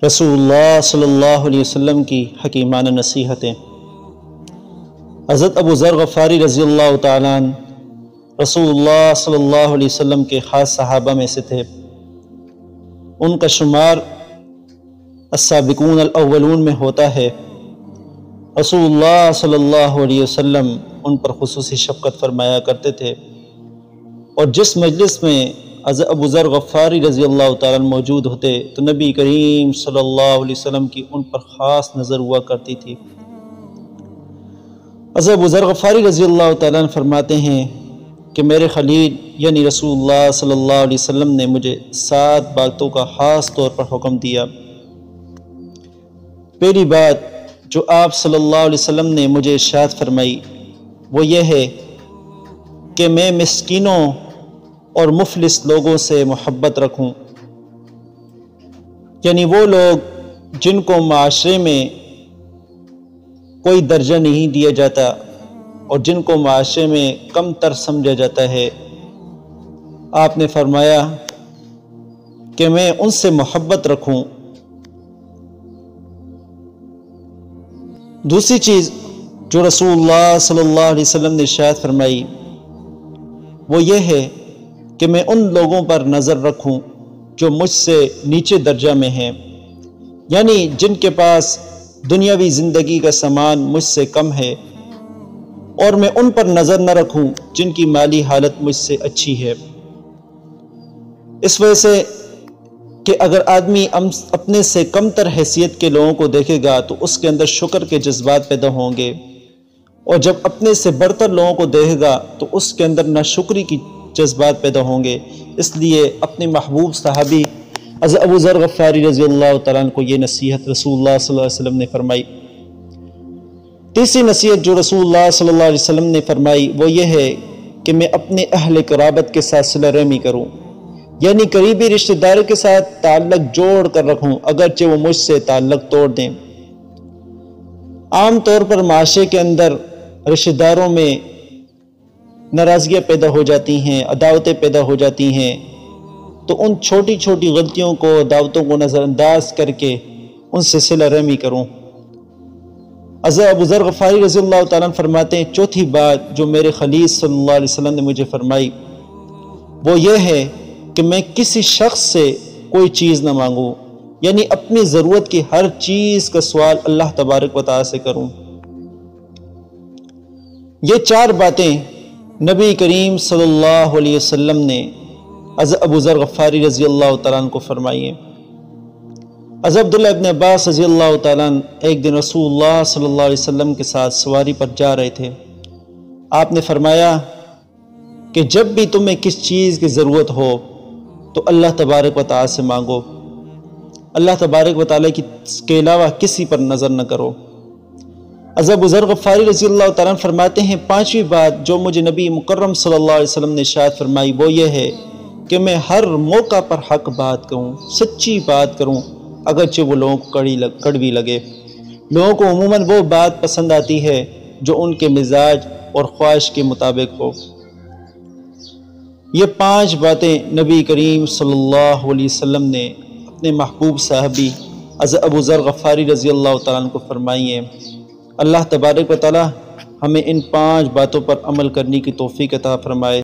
رسول اللہ صلی اللہ علیہ وسلم کی حکیمانہ نصیحتیں۔ حضرت ابو ذر غفاری رضی اللہ تعالیٰ عنہ رسول اللہ صلی اللہ علیہ وسلم کے خاص صحابہ میں سے تھے۔ ان کا شمار السابقون الاولون میں ہوتا ہے۔ رسول اللہ صلی اللہ علیہ وسلم ان پر خصوصی شفقت فرمایا کرتے تھے، اور جس مجلس میں حضرت ابو ذر غفاری رضی اللہ تعالیٰ عنہ موجود ہوتے تو نبی کریم صلی اللہ علیہ وسلم کی ان پر خاص نظر ہوا کرتی تھی۔ حضرت ابو ذر غفاری رضی اللہ تعالیٰ عنہ فرماتے ہیں کہ میرے خلیل یعنی رسول اللہ صلی اللہ علیہ وسلم نے مجھے 7 باتوں کا خاص طور پر حکم دیا۔ پہلی بات جو آپ صلی اللہ علیہ وسلم نے مجھے ارشاد فرمائی وہ یہ ہے کہ میں مسکینوں اور مفلس لوگوں سے محبت رکھوں، یعنی وہ لوگ جن کو معاشرے میں کوئی درجہ نہیں دیا جاتا اور جن کو معاشرے میں کم تر سمجھا جاتا ہے۔ آپ نے فرمایا کہ میں ان سے محبت رکھوں۔ دوسری چیز جو رسول اللہ صلی اللہ علیہ وسلم نے ارشاد فرمائی وہ یہ ہے کہ میں ان لوگوں پر نظر رکھوں جو مجھ سے نیچے درجہ میں ہیں، یعنی جن کے پاس دنیاوی زندگی کا سامان مجھ سے کم ہے، اور میں ان پر نظر نہ رکھوں جن کی مالی حالت مجھ سے اچھی ہے۔ اس وجہ سے کہ اگر آدمی اپنے سے کم تر حیثیت کے لوگوں کو دیکھے گا تو اس کے اندر شکر کے جذبات پیدا ہوں گے، اور جب اپنے سے برتر لوگوں کو دیکھے گا تو اس کے اندر ناشکری کی جذبات پیدا ہوں گے۔ اس لیے اپنے محبوب صحابی حضرت ابو ذر غفاری رضی اللہ تعالیٰ عنہ کو یہ نصیحت رسول اللہ صلی اللہ علیہ وسلم نے فرمائی۔ تیسری نصیحت جو رسول اللہ صلی اللہ علیہ وسلم نے فرمائی وہ یہ ہے کہ میں اپنے اہل قرابت کے ساتھ صلہ رحمی کروں، یعنی قریبی رشتہ داروں کے ساتھ تعلق جوڑ کر رکھوں اگرچہ وہ مجھ سے تعلق توڑ دیں۔ عام طور پر معاشرے کے اندر رشتہ داروں میں ناراضگیاں پیدا ہو جاتی ہیں، عداوتیں پیدا ہو جاتی ہیں، تو ان چھوٹی چھوٹی غلطیوں کو، دعوتوں کو نظر انداز کر کے ان سے صلہ رحمی کروں۔ حضرت ابو ذر غفاری رضی اللہ تعالیٰ عنہ فرماتے ہیں چوتھی بات جو میرے خلیل صلی اللہ علیہ وسلم نے مجھے فرمائی وہ یہ ہے کہ میں کسی شخص سے کوئی چیز نہ مانگوں، یعنی اپنی ضرورت کی ہر چیز کا سوال اللہ تبارک و تعالیٰ سے کروں۔ یہ 4 باتیں نبی کریم صلی اللہ علیہ وسلم نے حضرت ابو ذر غفاری رضی اللہ تعالیٰ عنہ کو فرمائی ہیں۔ حضرت عبداللہ ابن عباس رضی اللہ تعالیٰ عنہ ایک دن رسول اللہ صلی اللہ علیہ وسلم کے ساتھ سواری پر جا رہے تھے۔ آپ نے فرمایا کہ جب بھی تمہیں کس چیز کی ضرورت ہو تو اللہ تبارک و تعالیٰ سے مانگو، اللہ تبارک و تعالیٰ کے علاوہ کسی پر نظر نہ کرو۔ حضرت ابو ذر غفاری رضی اللہ تعالیٰ عنہ فرماتے ہیں 5ویں بات جو مجھے نبی مکرم صلی اللہ علیہ وسلم نے ارشاد فرمائی وہ یہ ہے کہ میں ہر موقع پر حق بات کہوں، سچی بات کروں اگرچہ وہ لوگوں کو کڑوی لگے۔ لوگوں کو عموماً وہ بات پسند آتی ہے جو ان کے مزاج اور خواہش کے مطابق ہو۔ یہ 5 باتیں نبی کریم صلی اللہ علیہ وسلم نے اپنے محبوب صحابی حضرت ابو ذر غفاری رضی اللہ تعالیٰ عنہ کو فرمائی ہیں۔ اللہ تبارک و تعالیٰ ہمیں ان 5 باتوں پر عمل کرنے کی توفیق عطا فرمائے۔